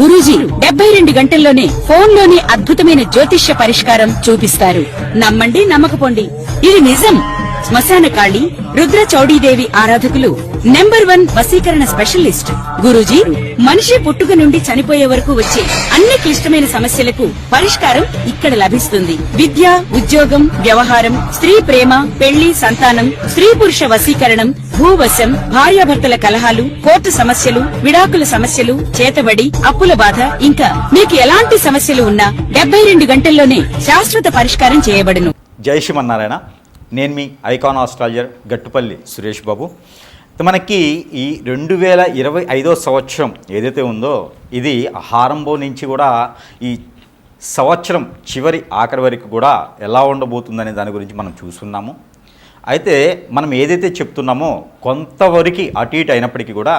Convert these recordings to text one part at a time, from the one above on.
గురూజీ 72 గంటల్లోనే ఫోన్లోనే అద్భుతమైన జ్యోతిష్య పరిష్కారం చూపిస్తారు. నమ్మండి, నమ్మకపోండి, ఇది నిజం. శ్మశాన కాళి రుద్ర చౌడీదేవి ఆరాధకులు నంబర్ 1 వశీకరణ స్పెషలిస్ట్. గురూజీ మనిషి పుట్టుక నుండి చనిపోయే వరకు వచ్చే అన్ని క్లిష్టమైన సమస్యలకు పరిష్కారం ఇక్కడ లభిస్తుంది. విద్య, ఉద్యోగం, వ్యవహారం, స్త్రీ ప్రేమ, పెళ్లి, సంతానం, స్త్రీ పురుష వశీకరణం, భూవశం, భార్యాభర్తల కలహాలు, కోర్టు సమస్యలు, విడాకుల సమస్యలు, చేతబడి, అప్పుల బాధ, ఇంకా మీకు ఎలాంటి సమస్యలు ఉన్నా 72 గంటల్లోనే శాశ్వత పరిష్కారం చేయబడును. జై శ్రీమన్నారాయణ. నేను మీ ఐకాన్ ఆస్ట్రాలజర్ గట్టుపల్లి సురేష్ బాబు. మనకి ఈ 2025 సంవత్సరం ఏదైతే ఉందో ఇది ఆరంభం నుంచి కూడా ఈ సంవత్సరం చివరి ఆఖరి వరకు కూడా ఎలా ఉండబోతుందనే దాని గురించి మనం చూస్తున్నాము. అయితే మనం ఏదైతే చెప్తున్నామో కొంతవరకు అటు ఇటు అయినప్పటికీ కూడా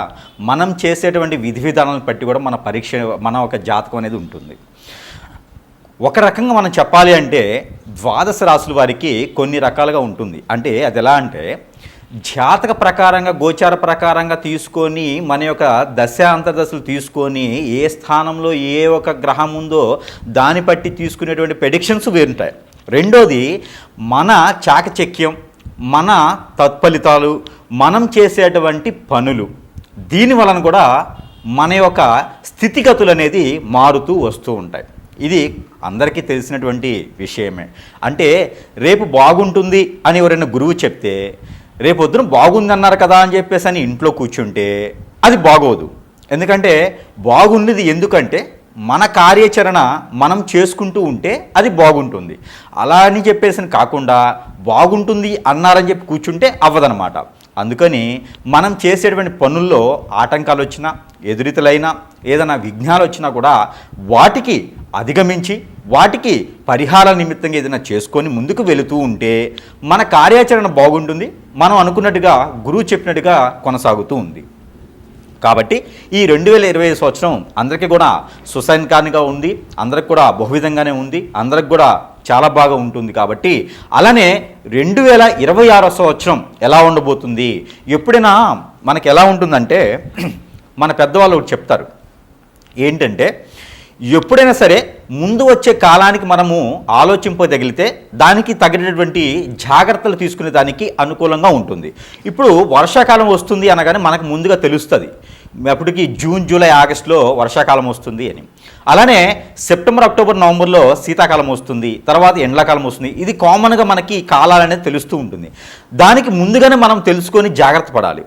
మనం చేసేటువంటి విధి విధానాలను బట్టి కూడా మన ఒక జాతకం అనేది ఉంటుంది. ఒక రకంగా మనం చెప్పాలి అంటే ద్వాదశ రాశుల వారికి కొన్ని రకాలుగా ఉంటుంది. అంటే అది ఎలా అంటే జాతక ప్రకారంగా, గోచార ప్రకారంగా తీసుకొని మన యొక్క దశ అంతర్దశలు తీసుకొని ఏ స్థానంలో ఏ ఒక గ్రహం ఉందో దాన్ని బట్టి తీసుకునేటువంటి ప్రెడిక్షన్స్ వేరుంటాయి. రెండోది మన చాకచక్యం, మన తత్ఫలితాలు, మనం చేసేటువంటి పనులు, దీని వలన కూడా మన యొక్క స్థితిగతులు అనేది మారుతూ వస్తూ ఉంటాయి. ఇది అందరికీ తెలిసినటువంటి విషయమే. అంటే రేపు బాగుంటుంది అని ఎవరైనా గురువు చెప్తే రేపు పొద్దున బాగుంది అన్నారు కదా అని చెప్పేసి అని ఇంట్లో కూర్చుంటే అది బాగోదు. ఎందుకంటే బాగున్నది ఎందుకంటే మన కార్యాచరణ మనం చేసుకుంటూ ఉంటే అది బాగుంటుంది. అలా అని చెప్పేసి కాకుండా బాగుంటుంది అన్నారని చెప్పి కూర్చుంటే అవ్వదనమాట. అందుకని మనం చేసేటువంటి పనుల్లో ఆటంకాలు వచ్చినా, ఎదురితలైనా, ఏదైనా విఘ్నాలు వచ్చినా కూడా వాటికి అధిగమించి వాటికి పరిహార నిమిత్తంగా ఏదైనా చేసుకొని ముందుకు వెళుతూ ఉంటే మన కార్యాచరణ బాగుంటుంది. మనం అనుకున్నట్టుగా గురువు చెప్పినట్టుగా కొనసాగుతూ ఉంది. కాబట్టి ఈ 2025 సంవత్సరం అందరికీ కూడా సుసంకారంగా ఉంది, అందరికి కూడా బహువిధంగానే ఉంది, అందరికి కూడా చాలా బాగా ఉంటుంది. కాబట్టి అలానే 2026 సంవత్సరం ఎలా ఉండబోతుంది, ఎప్పుడైనా మనకి ఎలా ఉంటుందంటే మన పెద్దవాళ్ళు చెప్తారు ఏంటంటే ఎప్పుడైనా సరే ముందు వచ్చే కాలానికి మనము ఆలోచింపదగిలితే దానికి తగినటువంటి జాగ్రత్తలు తీసుకునే దానికి అనుకూలంగా ఉంటుంది. ఇప్పుడు వర్షాకాలం వస్తుంది అనగానే మనకు ముందుగా తెలుస్తుంది అప్పటికి జూన్, జూలై, ఆగస్టులో వర్షాకాలం వస్తుంది అని. అలానే సెప్టెంబర్, అక్టోబర్, నవంబర్లో శీతాకాలం వస్తుంది, తర్వాత ఎండాకాలం వస్తుంది. ఇది కామన్గా మనకి కాలాలు అనేది తెలుస్తూ ఉంటుంది. దానికి ముందుగానే మనం తెలుసుకొని జాగ్రత్త పడాలి.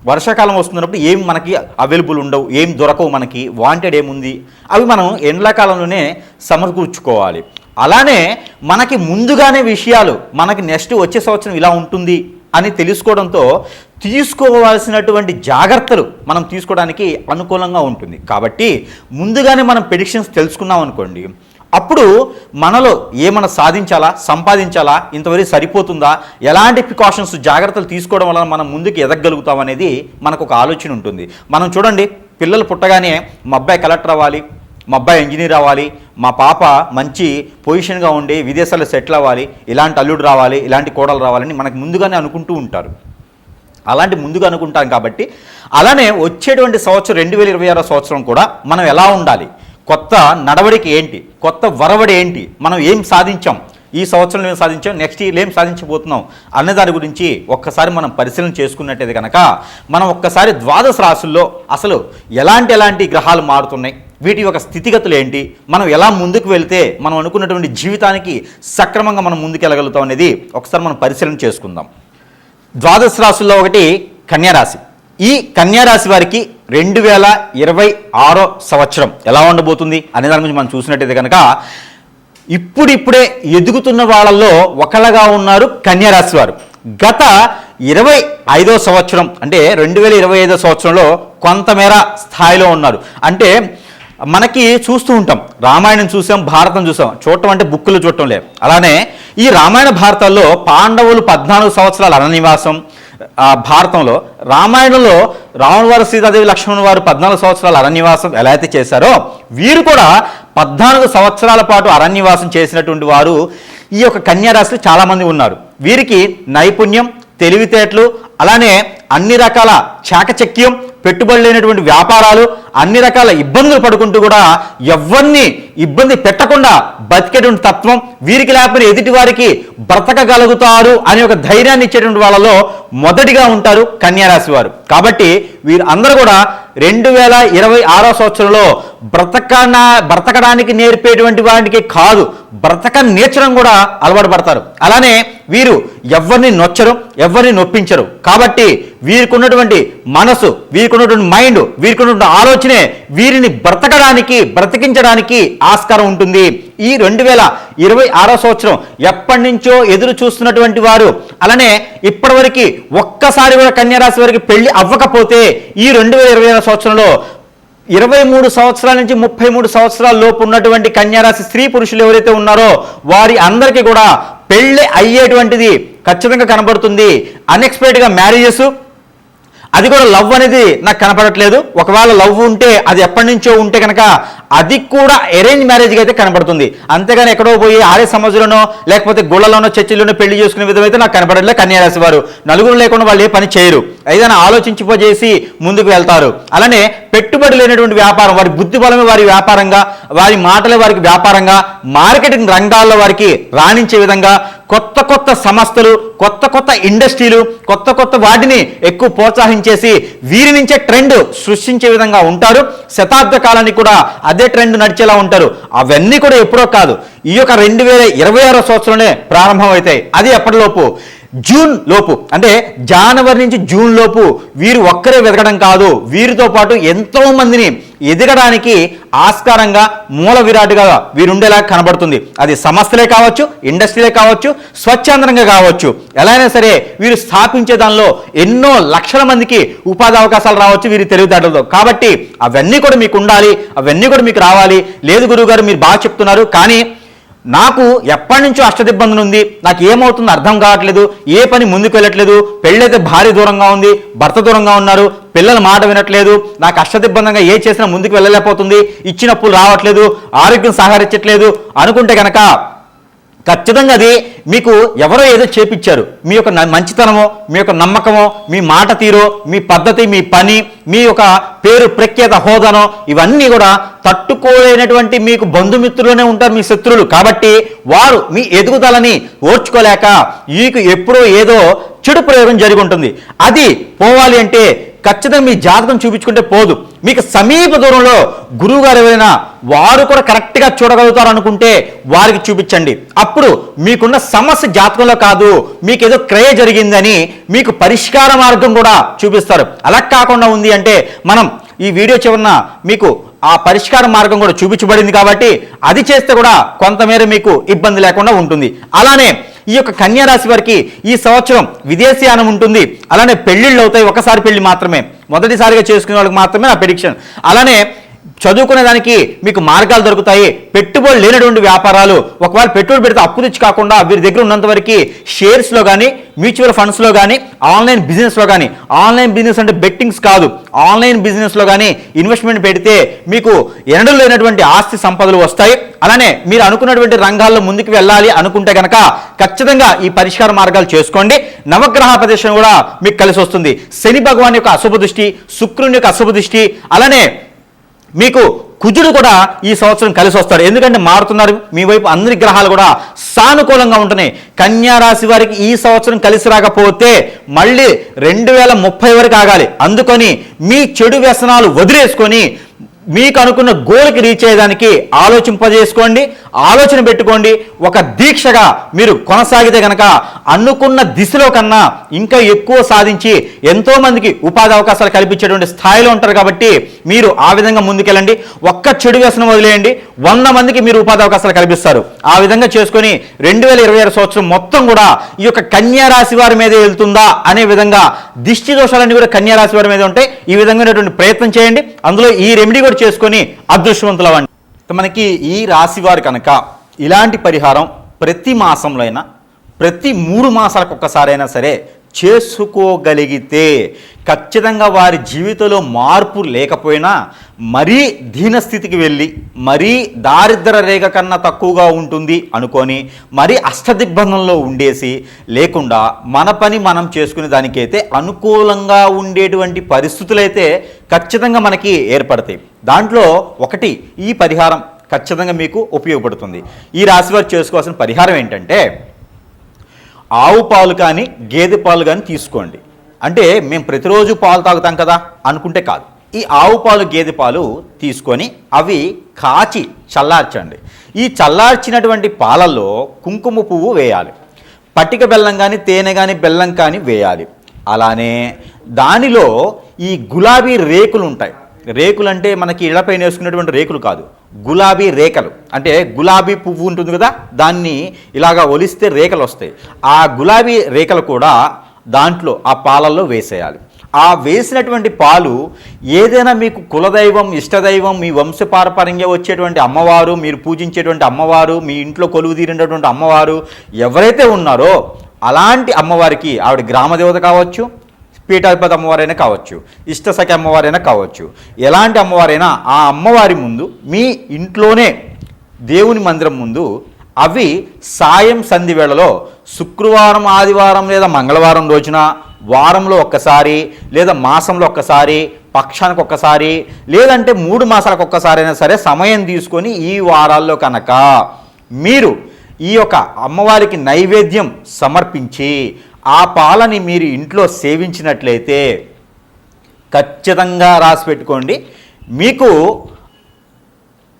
వర్షాకాలం వస్తున్నప్పుడు ఏం మనకి అవైలబుల్ ఉండవు, ఏం దొరకవు, మనకి వాంటెడ్ ఏముంది అవి మనం ఎండాకాలంలోనే సమకూర్చుకోవాలి. అలానే మనకి ముందుగానే విషయాలు మనకి నెక్స్ట్ వచ్చే సంవత్సరం ఇలా ఉంటుంది అని తెలుసుకోవడంతో తీసుకోవాల్సినటువంటి జాగ్రత్తలు మనం తీసుకోవడానికి అనుకూలంగా ఉంటుంది. కాబట్టి ముందుగానే మనం ప్రెడిక్షన్స్ తెలుసుకున్నాం అనుకోండి, అప్పుడు మనలో ఏమైనా సాధించాలా, సంపాదించాలా, ఇంతవరకు సరిపోతుందా, ఎలాంటి ప్రికాషన్స్, జాగ్రత్తలు తీసుకోవడం వలన మనం ముందుకు ఎదగలుగుతాం అనేది మనకు ఒక ఆలోచన ఉంటుంది. మనం చూడండి, పిల్లలు పుట్టగానే మా అబ్బాయి కలెక్టర్ అవ్వాలి, మా అబ్బాయి ఇంజనీర్ అవ్వాలి, మా పాప మంచి పొజిషన్గా ఉండి విదేశాల్లో సెటిల్ అవ్వాలి, ఇలాంటి అల్లుడు రావాలి, ఇలాంటి కోడలు రావాలని మనకు ముందుగానే అనుకుంటూ ఉంటారు. అలాంటి ముందుగా అనుకుంటాం. కాబట్టి అలానే వచ్చేటువంటి సంవత్సరం 2026 సంవత్సరం కూడా మనం ఎలా ఉండాలి, కొత్త నడవడిక ఏంటి, కొత్త వరవడి ఏంటి, మనం ఏం సాధించాం, ఈ సంవత్సరంలో ఏం సాధించాం, నెక్స్ట్ ఇయర్ ఏం సాధించబోతున్నాం అనే దాని గురించి ఒక్కసారి మనం పరిశీలన చేసుకున్నట్టయితే కనుక మనం ఒక్కసారి ద్వాదశ రాశుల్లో అసలు ఎలాంటి గ్రహాలు మారుతున్నాయి, వీటి యొక్క స్థితిగతులు ఏంటి, మనం ఎలా ముందుకు వెళ్తే మనం అనుకున్నటువంటి జీవితానికి సక్రమంగా మనం ముందుకు వెళ్ళగలుగుతాం అనేది ఒకసారి మనం పరిశీలన చేసుకుందాం. ద్వాదశ రాశుల్లో ఒకటి కన్యారాశి. ఈ కన్యారాశి వారికి 2026 సంవత్సరం ఎలా ఉండబోతుంది అనే దాని గురించి మనం చూసినట్టయితే కనుక ఇప్పుడిప్పుడే ఎదుగుతున్న వాళ్ళల్లో ఒకళ్ళగా ఉన్నారు కన్యారాశి వారు. గత 25వ సంవత్సరం అంటే 2025 సంవత్సరంలో కొంతమేర స్థాయిలో ఉన్నారు. అంటే మనకి చూస్తూ ఉంటాం, రామాయణం చూసాం, భారతం చూసాం, చూడటం అంటే బుక్కులు చూడటం లేదు. అలానే ఈ రామాయణ భారతాల్లో పాండవులు 14 సంవత్సరాల అరణ్యవాసం, భారతంలో రామాయణంలో రాముల వారు, సీతాదేవి, లక్ష్మణుల వారు 14 సంవత్సరాల అరణ్యవాసం ఎలా అయితే చేశారో వీరు కూడా 14 సంవత్సరాల పాటు అరణ్యవాసం చేసినటువంటి వారు ఈ యొక్క కన్యారాశిలో చాలామంది ఉన్నారు. వీరికి నైపుణ్యం, తెలివితేటలు, అలానే అన్ని రకాల చాకచక్యం, పెట్టుబడి లేనటువంటి వ్యాపారాలు, అన్ని రకాల ఇబ్బందులు పడుకుంటూ కూడా ఎవరిని ఇబ్బంది పెట్టకుండా బతికేటువంటి తత్వం, వీరికి లేకపోతే ఎదుటి వారికి బ్రతకగలుగుతారు అనే ఒక ధైర్యాన్ని ఇచ్చేటువంటి వాళ్ళలో మొదటిగా ఉంటారు కన్యారాశి వారు. కాబట్టి వీరు అందరూ కూడా 2026 సంవత్సరంలో బ్రతకడానికి నేర్పేటువంటి వాటికి కాదు, బ్రతక నేర్చడం కూడా అలవాటు పడతారు. అలానే వీరు ఎవరిని నొచ్చరు, ఎవరిని నొప్పించరు. కాబట్టి వీరికి ఉన్నటువంటి మనసు, వీరికి ఉన్నటువంటి మైండ్, వీరికి ఉన్నటువంటి ఆలోచనే వీరిని బ్రతికించడానికి ఆస్కారం ఉంటుంది. ఈ 2026 సంవత్సరం ఎప్పటి నుంచో ఎదురు చూస్తున్నటువంటి వారు, అలానే ఇప్పటివరకు ఒక్కసారి కూడా కన్యారాశి వారికి పెళ్లి అవ్వకపోతే ఈ 2026 సంవత్సరంలో 23 సంవత్సరాల నుంచి 33 సంవత్సరాల లోపు ఉన్నటువంటి కన్యారాశి స్త్రీ పురుషులు ఎవరైతే ఉన్నారో వారి అందరికీ కూడా పెళ్లి అయ్యేటువంటిది ఖచ్చితంగా కనబడుతుంది. అన్ఎక్స్పెక్టెడ్గా మ్యారేజెస్, అది కూడా లవ్ అనేది నాకు కనపడట్లేదు. ఒకవేళ లవ్ ఉంటే అది ఎప్పటి నుంచో ఉంటే కనుక అది కూడా అరేంజ్ మ్యారేజ్గా అయితే కనబడుతుంది. అంతేగాని ఎక్కడో పోయి ఆర్య సమాజంలోనో లేకపోతే గుళ్ళలోనో చర్చిలోనో పెళ్లి చేసుకునే విధం అయితే నాకు కనపడట్లేదు. కన్యారాశి వారు నలుగురు లేకుండా వాళ్ళు ఏ పని చేయరు, ఏదైనా ఆలోచించిపోజేసి ముందుకు వెళ్తారు. అలానే పెట్టుబడి లేనటువంటి వ్యాపారం, వారి బుద్ధి బలమే వారి వ్యాపారంగా, వారి మాటలే వారికి వ్యాపారంగా, మార్కెటింగ్ రంగాల్లో వారికి రాణించే విధంగా కొత్త కొత్త సంస్థలు, కొత్త కొత్త ఇండస్ట్రీలు, కొత్త కొత్త వాటిని ఎక్కువ ప్రోత్సహించేసి వీరి నుంచే ట్రెండ్ సృష్టించే విధంగా ఉంటారు. శతాబ్ద కాలానికి కూడా అదే ట్రెండ్ నడిచేలా ఉంటారు. అవన్నీ కూడా ఎప్పుడో కాదు, ఈ యొక్క 2026 సంవత్సరంలో ప్రారంభం అవుతాయి. అది ఎప్పటిలోపు? జూన్ లోపు, అంటే జనవరి నుంచి జూన్ లోపు వీరు ఒక్కరే వెతకడం కాదు, వీరితో పాటు ఎంతో మందిని ఎదగడానికి ఆస్కారంగా మూల విరాటుగా వీరుండేలా కనబడుతుంది. అది సంస్థలే కావచ్చు, ఇండస్ట్రీలే కావచ్చు, స్వచ్ఛందంగా కావచ్చు, ఎలా అయినా సరే వీరు స్థాపించే దానిలో ఎన్నో లక్షల మందికి ఉపాధి అవకాశాలు రావచ్చు వీరి తెలివితేటలతో. కాబట్టి అవన్నీ కూడా మీకు ఉండాలి, అవన్నీ కూడా మీకు రావాలి. లేదు గురువుగారు మీరు బాగా చెప్తున్నారు, కానీ నాకు ఎప్పటి నుంచో అష్టదిబ్బందులు ఉంది, నాకు ఏమవుతుందో అర్థం కావట్లేదు, ఏ పని ముందుకు వెళ్ళట్లేదు, పెళ్ళైతే భార్య దూరంగా ఉంది, భర్త దూరంగా ఉన్నారు, పిల్లల మాట వినట్లేదు, నాకు అష్టదిబ్బందంగా ఏ చేసినా ముందుకు వెళ్ళలేకపోతుంది, ఇచ్చిన అప్పులు రావట్లేదు, ఆరోగ్యం సహకరించట్లేదు అనుకుంటే కనుక ఖచ్చితంగా అది మీకు ఎవరో ఏదో చేపించారు. మీ యొక్క మంచితనమో, మీ యొక్క నమ్మకమో, మీ మాట తీరో, మీ పద్ధతి, మీ పని, మీ యొక్క పేరు ప్రఖ్యాత హోదానో ఇవన్నీ కూడా తట్టుకోలేనటువంటి మీకు బంధుమిత్రులనే ఉంటారు మీ శత్రువులు. కాబట్టి వారు మీ ఎదుగుదలని ఓర్చుకోలేక మీకు ఎప్పుడో ఏదో చెడు ప్రయోగం జరిగి ఉంటుంది. అది పోవాలి అంటే ఖచ్చితంగా మీ జాతకం చూపించుకుంటే పోదు. మీకు సమీప దూరంలో గురువు గారు ఎవరైనా వారు కూడా కరెక్ట్గా చూడగలుగుతారు అనుకుంటే వారికి చూపించండి. అప్పుడు మీకున్న సమస్య జాతకంలో కాదు, మీకు ఏదో క్రయ జరిగిందని మీకు పరిష్కార మార్గం కూడా చూపిస్తారు. అలా కాకుండా ఉంది అంటే మనం ఈ వీడియో చివరన మీకు ఆ పరిష్కార మార్గం కూడా చూపించబడింది. కాబట్టి అది చేస్తే కూడా కొంతమేర మీకు ఇబ్బంది లేకుండా ఉంటుంది. అలానే ఈ యొక్క కన్యారాశి వారికి ఈ సంవత్సరం విదేశీయానం ఉంటుంది. అలానే పెళ్లిళ్ళు అవుతాయి, ఒకసారి పెళ్లి మాత్రమే, మొదటిసారిగా చేసుకునే వాళ్ళకి మాత్రమే నా ప్రెడిక్షన్. అలానే చదువుకునే దానికి మీకు మార్గాలు దొరుకుతాయి. పెట్టుబడి లేనటువంటి వ్యాపారాలు, ఒకవేళ పెట్టుబడి పెడితే అప్పు తెచ్చి కాకుండా వీరి దగ్గర ఉన్నంత వరకు షేర్స్లో కానీ, మ్యూచువల్ ఫండ్స్లో కానీ, ఆన్లైన్ బిజినెస్లో కానీ, ఆన్లైన్ బిజినెస్ అంటే బెట్టింగ్స్ కాదు, ఆన్లైన్ బిజినెస్లో కానీ ఇన్వెస్ట్మెంట్ పెడితే మీకు ఎన్నడూ లేనటువంటి ఆస్తి సంపదలు వస్తాయి. అలానే మీరు అనుకున్నటువంటి రంగాల్లో ముందుకు వెళ్ళాలి అనుకుంటే కనుక ఖచ్చితంగా ఈ పరిష్కార మార్గాలు చేసుకోండి. నవగ్రహ ప్రదేశం కూడా మీకు కలిసి వస్తుంది. శని భగవాన్ యొక్క అశుభ దృష్టి, శుక్రుని యొక్క అశుభ దృష్టి, అలానే మీకు కుజుడు కూడా ఈ సంవత్సరం కలిసి వస్తాడు. ఎందుకంటే మారుతున్నారు మీ వైపు, అన్ని గ్రహాలు కూడా సానుకూలంగా ఉంటున్నాయి. కన్యారాశి వారికి ఈ సంవత్సరం కలిసి రాకపోతే మళ్ళీ 2030 వరకు ఆగాలి. అందుకని మీ చెడు వ్యసనాలు వదిలేసుకొని మీకు అనుకున్న గోల్కి రీచ్ అయ్యేదానికి ఆలోచింపజేసుకోండి, ఆలోచన పెట్టుకోండి. ఒక దీక్షగా మీరు కొనసాగితే కనుక అనుకున్న దిశలో కన్నా ఇంకా ఎక్కువ సాధించి ఎంతో మందికి ఉపాధి అవకాశాలు కల్పించేటువంటి స్థాయిలో ఉంటారు. కాబట్టి మీరు ఆ విధంగా ముందుకెళ్ళండి. ఒక్క చెడు వ్యసనం వదిలేయండి, 100 మందికి మీరు ఉపాధి అవకాశాలు కల్పిస్తారు. ఆ విధంగా చేసుకొని 2026 సంవత్సరం మొత్తం కూడా ఈ యొక్క కన్యారాశి వారి మీద వెళ్తుందా అనే విధంగా దిష్టి దోషాలన్నీ కూడా కన్యారాశి వారి మీద ఉంటాయి. ఈ విధంగా ప్రయత్నం చేయండి. అందులో ఈ రెమెడీ కూడా చేసుకొని అదృష్టవంతులు అవ్వండి. మనకి ఈ రాశి వారు కనుక ఇలాంటి పరిహారం ప్రతి మాసంలో అయినా, ప్రతి 3 మాసాలకు ఒక్కసారైనా సరే చేసుకోగలిగితే ఖచ్చితంగా వారి జీవితంలో మార్పు లేకపోయినా మరీ దీనస్థితికి వెళ్ళి మరీ దారిద్ర రేఖ కన్నా తక్కువగా ఉంటుంది అనుకొని మరీ అష్టదిగ్బంధంలో ఉండేసి లేకుండా మన పని మనం చేసుకునే దానికైతే అనుకూలంగా ఉండేటువంటి పరిస్థితులైతే ఖచ్చితంగా మనకి ఏర్పడతాయి. దాంట్లో ఒకటి ఈ పరిహారం ఖచ్చితంగా మీకు ఉపయోగపడుతుంది. ఈ రాశివారు చేసుకోవాల్సిన పరిహారం ఏంటంటే, ఆవు పాలు కానీ గేదె పాలు కానీ తీసుకోండి. అంటే మేము ప్రతిరోజు పాలు తాగుతాం కదా అనుకుంటే కాదు. ఈ ఆవు పాలు గేదె పాలు తీసుకొని అవి కాచి చల్లార్చండి. ఈ చల్లార్చినటువంటి పాలల్లో కుంకుమ పువ్వు వేయాలి. పట్టిక బెల్లం కానీ తేనె కానీ బెల్లం కానీ వేయాలి. అలానే దానిలో ఈ గులాబీ రేకులు ఉంటాయి. రేకులు అంటే మనకి ఇళ్లపైన వేసుకునేటువంటి రేకులు కాదు, గులాబీ రేఖలు. అంటే గులాబీ పువ్వు ఉంటుంది కదా, దాన్ని ఇలాగా ఒలిస్తే రేఖలు వస్తాయి. ఆ గులాబీ రేఖలు కూడా దాంట్లో ఆ పాలల్లో వేసేయాలి. ఆ వేసినటువంటి పాలు ఏదైనా మీకు కులదైవం, ఇష్టదైవం, మీ వంశపారపర్యంగా వచ్చేటువంటి అమ్మవారు, మీరు పూజించేటువంటి అమ్మవారు, మీ ఇంట్లో కొలువు తీరినటువంటి అమ్మవారు ఎవరైతే ఉన్నారో అలాంటి అమ్మవారికి, ఆవిడ గ్రామదేవత కావచ్చు, పీఠాధిపతి అమ్మవారైనా కావచ్చు, ఇష్టసఖి అమ్మవారైనా కావచ్చు, ఎలాంటి అమ్మవారైనా ఆ అమ్మవారి ముందు మీ ఇంట్లోనే దేవుని మందిరం ముందు అవి సాయం సంధి వేళలో శుక్రవారం, ఆదివారం లేదా మంగళవారం రోజున, వారంలో ఒక్కసారి లేదా మాసంలో ఒక్కసారి, పక్షానికి ఒక్కసారి, లేదంటే 3 మాసాలకు ఒక్కసారి అయినా సరే సమయం తీసుకొని ఈ వారాల్లో కనుక మీరు ఈ యొక్క అమ్మవారికి నైవేద్యం సమర్పించి ఆ పాలని మీరు ఇంట్లో సేవించినట్లయితే ఖచ్చితంగా రాసి పెట్టుకోండి, మీకు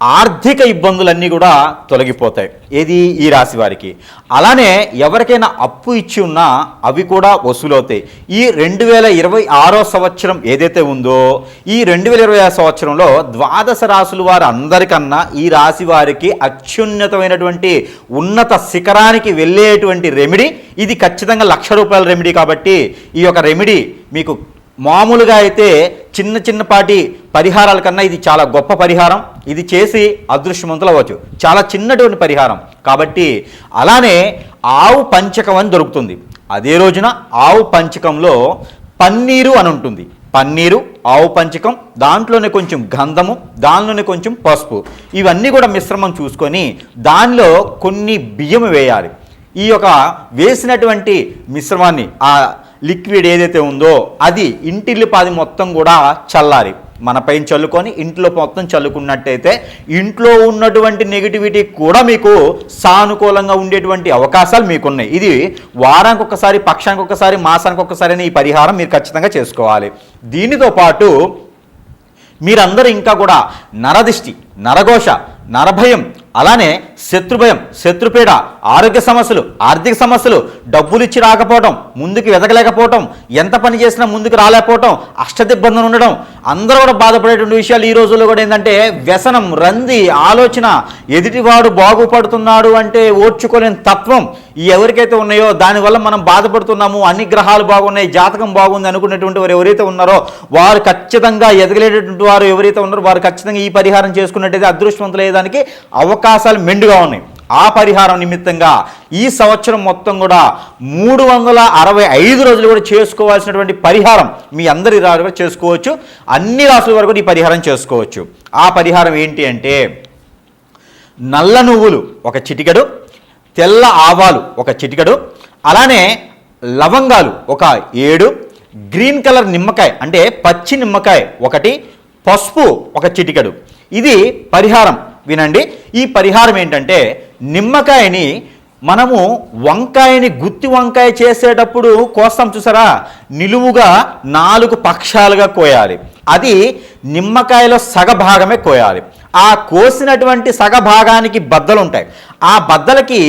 ఆర్థిక ఇబ్బందులన్నీ కూడా తొలగిపోతాయి. ఏది ఈ రాశి వారికి. అలానే ఎవరికైనా అప్పు ఇచ్చి ఉన్నా అవి కూడా వసూలవుతాయి. ఈ 2026 సంవత్సరం ఏదైతే ఉందో ఈ 2026 సంవత్సరంలో ద్వాదశ రాశుల వారు అందరికన్నా ఈ రాశి వారికి అత్యున్నతమైనటువంటి ఉన్నత శిఖరానికి వెళ్ళేటువంటి రెమెడీ ఇది. ఖచ్చితంగా ₹1,00,000 రెమెడీ కాబట్టి ఈ యొక్క రెమెడీ మీకు మామూలుగా అయితే చిన్నపాటి పరిహారాల కన్నా ఇది చాలా గొప్ప పరిహారం. ఇది చేసి అదృష్టవంతులు అవ్వచ్చు. చాలా చిన్నటువంటి పరిహారం కాబట్టి. అలానే ఆవు పంచకం అని దొరుకుతుంది. అదే రోజున ఆవు పంచకంలో పన్నీరు అని ఉంటుంది. పన్నీరు, ఆవు పంచకం, దాంట్లోనే కొంచెం గంధము, దానిలోనే కొంచెం పసుపు, ఇవన్నీ కూడా మిశ్రమం చూసుకొని దానిలో కొన్ని బియ్యం వేయాలి. ఈ యొక్క వేసినటువంటి మిశ్రమాన్ని, ఆ లిక్విడ్ ఏదైతే ఉందో అది ఇంటిల్లిపాది మొత్తం కూడా చల్లారి మన పైన చల్లుకొని ఇంట్లో మొత్తం చల్లుకున్నట్టయితే ఇంట్లో ఉన్నటువంటి నెగిటివిటీ కూడా మీకు సానుకూలంగా ఉండేటువంటి అవకాశాలు మీకున్నాయి. ఇది వారానికి ఒకసారి, పక్షానికి ఒకసారి, మాసానికి ఒకసారి ఈ పరిహారం మీరు ఖచ్చితంగా చేసుకోవాలి. దీనితో పాటు మీరందరూ ఇంకా కూడా నరదిష్టి, నరఘోష, నరభయం, అలానే శత్రుభయం, శత్రుపీడ, ఆరోగ్య సమస్యలు, ఆర్థిక సమస్యలు, డబ్బులు ఇచ్చి రాకపోవటం, ముందుకు వెతకలేకపోవటం, ఎంత పని చేసినా ముందుకు రాలేకపోవటం, అష్టదిబ్బందం ఉండడం, అందరూ కూడా బాధపడేటువంటి విషయాలు ఈ రోజుల్లో కూడా ఏంటంటే వ్యసనం, రంది, ఆలోచన, ఎదుటివాడు బాగుపడుతున్నాడు అంటే ఓర్చుకోలేని తత్వం ఎవరికైతే ఉన్నాయో దానివల్ల మనం బాధపడుతున్నాము. అన్ని గ్రహాలు బాగున్నాయి, జాతకం బాగుంది అనుకునేటువంటి వారు ఎవరైతే ఉన్నారో వారు ఖచ్చితంగా ఎదగలేటటువంటి వారు ఎవరైతే ఉన్నారో వారు ఖచ్చితంగా ఈ పరిహారం చేసుకున్నట్టయితే అదృష్టవంతులయ్యేదానికి అవకాశాలు మెండుగా ఉన్నాయి. ఆ పరిహారం నిమిత్తంగా ఈ సంవత్సరం మొత్తం కూడా 365 రోజులు కూడా చేసుకోవాల్సినటువంటి పరిహారం మీ అందరి రాజుగా చేసుకోవచ్చు. అన్ని రాసుల వరకు ఈ పరిహారం చేసుకోవచ్చు. ఆ పరిహారం ఏంటి అంటే, నల్ల నువ్వులు ఒక చిటికెడు, తెల్ల ఆవాలు ఒక చిటికెడు, అలానే లవంగాలు ఒక 7, గ్రీన్ కలర్ నిమ్మకాయ అంటే పచ్చి నిమ్మకాయ ఒకటి, పసుపు ఒక చిటికెడు. ఇది పరిహారం. వినండి, ఈ పరిహారం ఏంటంటే నిమ్మకాయని మనము వంకాయని గుత్తి వంకాయ చేసేటప్పుడు కోస్తాం చూసారా, నిలువుగా 4 పక్షాలుగా కోయాలి. అది నిమ్మకాయలో సగభాగమే కోయాలి. ఆ కోసినటువంటి సగభాగానికి బద్దలు ఉంటాయి. ఆ బద్దలకి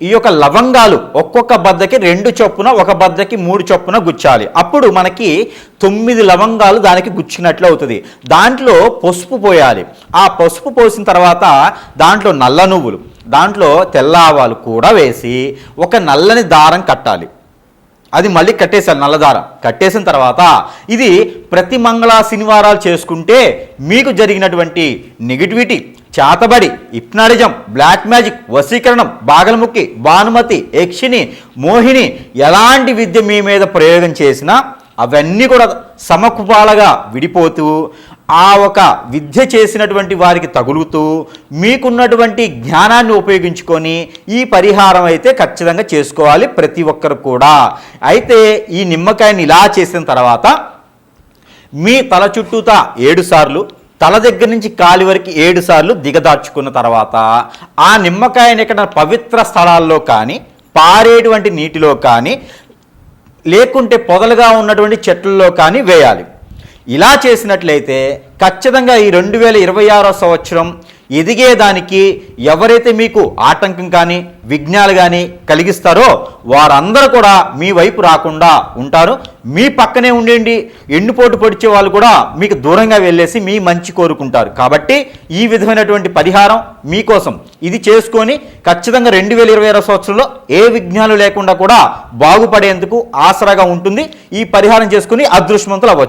ఈ యొక్క లవంగాలు ఒక్కొక్క బద్దకి 2 చొప్పున, ఒక బద్దకి 3 చొప్పున గుచ్చాలి. అప్పుడు మనకి 9 లవంగాలు దానికి గుచ్చినట్లు అవుతుంది. దాంట్లో పసుపు పోయాలి. ఆ పసుపు పోసిన తర్వాత దాంట్లో నల్ల నువ్వులు, దాంట్లో తెల్ల ఆవాలు కూడా వేసి ఒక నల్లని దారం కట్టాలి. అది మళ్ళీ కట్టేసాలి, నల్లదారం కట్టేసిన తర్వాత ఇది ప్రతి మంగళ శనివారాలు చేసుకుంటే మీకు జరిగినటువంటి నెగిటివిటీ, చాతబడి, హిప్నాటిజం, బ్లాక్ మ్యాజిక్, వశీకరణం, బాగలముక్కి, భానుమతి, యక్షిని, మోహిని ఎలాంటి విద్య మీ మీద ప్రయోగం చేసినా అవన్నీ కూడా సమకుపాలగా విడిపోతూ ఆ ఒక విద్య చేసినటువంటి వారికి తగులుతూ మీకున్నటువంటి జ్ఞానాన్ని ఉపయోగించుకొని ఈ పరిహారం అయితే ఖచ్చితంగా చేసుకోవాలి ప్రతి ఒక్కరు కూడా. అయితే ఈ నిమ్మకాయని ఇలా చేసిన తర్వాత మీ తల చుట్టూతా 7 సార్లు, తల దగ్గర నుంచి కాలి వరకు 7 సార్లు దిగదార్చుకున్న తర్వాత ఆ నిమ్మకాయని ఎక్కడ పవిత్ర స్థలాల్లో కానీ, పారేటువంటి నీటిలో కానీ, లేకుంటే పొదలుగా ఉన్నటువంటి చెట్లలో కానీ వేయాలి. ఇలా చేసినట్లయితే ఖచ్చితంగా ఈ 2026 సంవత్సరం ఎదిగేదానికి ఎవరైతే మీకు ఆటంకం కానీ విఘ్నాలు కానీ కలిగిస్తారో వారందరూ కూడా మీ వైపు రాకుండా ఉంటారు. మీ పక్కనే ఉండండి, ఎండుపోటు పొడిచే వాళ్ళు కూడా మీకు దూరంగా వెళ్ళేసి మీ మంచి కోరుకుంటారు. కాబట్టి ఈ విధమైనటువంటి పరిహారం మీకోసం ఇది చేసుకొని ఖచ్చితంగా 2026 సంవత్సరంలో ఏ విఘ్నాలు లేకుండా కూడా బాగుపడేందుకు ఆసరాగా ఉంటుంది. ఈ పరిహారం చేసుకుని అదృష్టవంతులు అవ్వచ్చు.